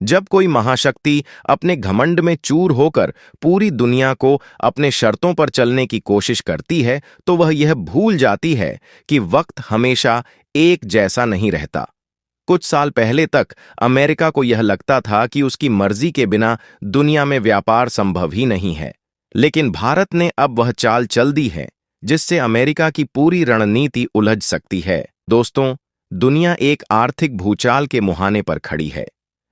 जब कोई महाशक्ति अपने घमंड में चूर होकर पूरी दुनिया को अपने शर्तों पर चलने की कोशिश करती है, तो वह यह भूल जाती है कि वक्त हमेशा एक जैसा नहीं रहता। कुछ साल पहले तक अमेरिका को यह लगता था कि उसकी मर्जी के बिना दुनिया में व्यापार संभव ही नहीं है, लेकिन भारत ने अब वह चाल चल दी है जिससे अमेरिका की पूरी रणनीति उलझ सकती है। दोस्तों, दुनिया एक आर्थिक भूचाल के मुहाने पर खड़ी है।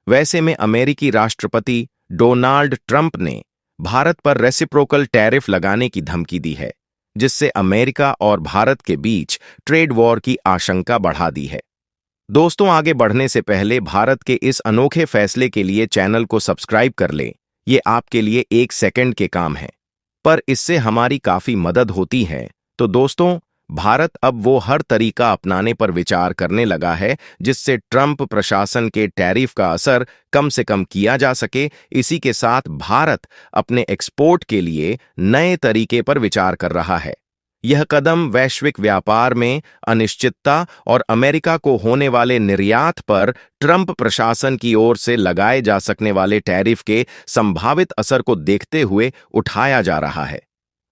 वैसे में अमेरिकी राष्ट्रपति डोनाल्ड ट्रंप ने भारत पर रेसिप्रोकल टैरिफ लगाने की धमकी दी है, जिससे अमेरिका और भारत के बीच ट्रेड वॉर की आशंका बढ़ा दी है। दोस्तों, आगे बढ़ने से पहले भारत के इस अनोखे फैसले के लिए चैनल को सब्सक्राइब कर लें। ये आपके लिए 1 सेकंड के काम है, पर इससे हमारी काफी मदद होती है। तो दोस्तों, भारत अब वो हर तरीका अपनाने पर विचार करने लगा है जिससे ट्रंप प्रशासन के टैरिफ का असर कम से कम किया जा सके। इसी के साथ भारत अपने एक्सपोर्ट के लिए नए तरीके पर विचार कर रहा है। यह कदम वैश्विक व्यापार में अनिश्चितता और अमेरिका को होने वाले निर्यात पर ट्रंप प्रशासन की ओर से लगाए जा सकने वाले टैरिफ के संभावित असर को देखते हुए उठाया जा रहा है।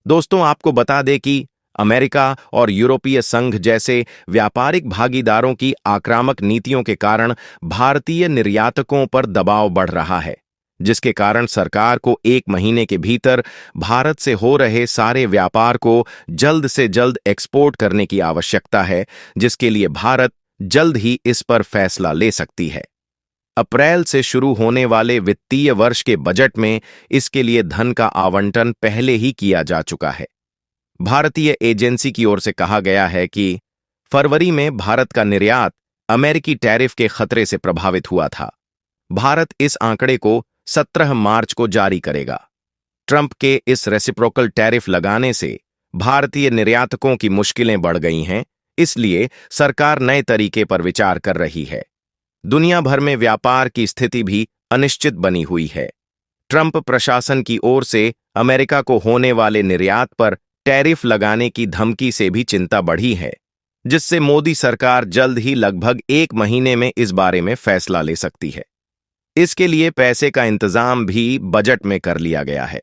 दोस्तों, आपको बता दें कि अमेरिका और यूरोपीय संघ जैसे व्यापारिक भागीदारों की आक्रामक नीतियों के कारण भारतीय निर्यातकों पर दबाव बढ़ रहा है, जिसके कारण सरकार को 1 महीने के भीतर भारत से हो रहे सारे व्यापार को जल्द से जल्द एक्सपोर्ट करने की आवश्यकता है, जिसके लिए भारत जल्द ही इस पर फैसला ले सकती है। अप्रैल से शुरू होने वाले वित्तीय वर्ष के बजट में इसके लिए धन का आवंटन पहले ही किया जा चुका है। भारतीय एजेंसी की ओर से कहा गया है कि फरवरी में भारत का निर्यात अमेरिकी टैरिफ के खतरे से प्रभावित हुआ था। भारत इस आंकड़े को 17 मार्च को जारी करेगा। ट्रंप के इस रेसिप्रोकल टैरिफ लगाने से भारतीय निर्यातकों की मुश्किलें बढ़ गई हैं, इसलिए सरकार नए तरीके पर विचार कर रही है। दुनिया भर में व्यापार की स्थिति भी अनिश्चित बनी हुई है। ट्रंप प्रशासन की ओर से अमेरिका को होने वाले निर्यात पर टैरिफ लगाने की धमकी से भी चिंता बढ़ी है, जिससे मोदी सरकार जल्द ही लगभग 1 महीने में इस बारे में फैसला ले सकती है। इसके लिए पैसे का इंतजाम भी बजट में कर लिया गया है।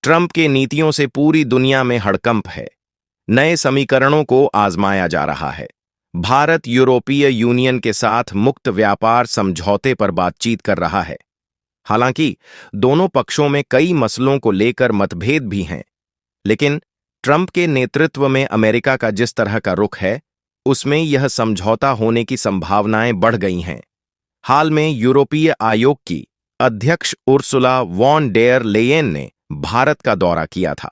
ट्रंप के नीतियों से पूरी दुनिया में हड़कंप है। नए समीकरणों को आजमाया जा रहा है। भारत यूरोपीय यूनियन के साथ मुक्त व्यापार समझौते पर बातचीत कर रहा है। हालांकि दोनों पक्षों में कई मसलों को लेकर मतभेद भी हैं, लेकिन ट्रंप के नेतृत्व में अमेरिका का जिस तरह का रुख है, उसमें यह समझौता होने की संभावनाएं बढ़ गई हैं। हाल में यूरोपीय आयोग की अध्यक्ष उर्सुला वॉन डेयर लेयेन ने भारत का दौरा किया था।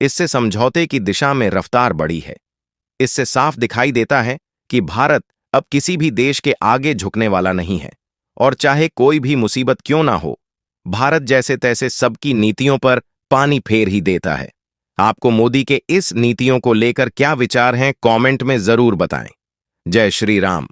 इससे समझौते की दिशा में रफ्तार बढ़ी है। इससे साफ दिखाई देता है कि भारत अब किसी भी देश के आगे झुकने वाला नहीं है, और चाहे कोई भी मुसीबत क्यों ना हो, भारत जैसे तैसे सबकी नीतियों पर पानी फेर ही देता है। आपको मोदी के इस नीतियों को लेकर क्या विचार हैं, कमेंट में जरूर बताएं। जय श्री राम।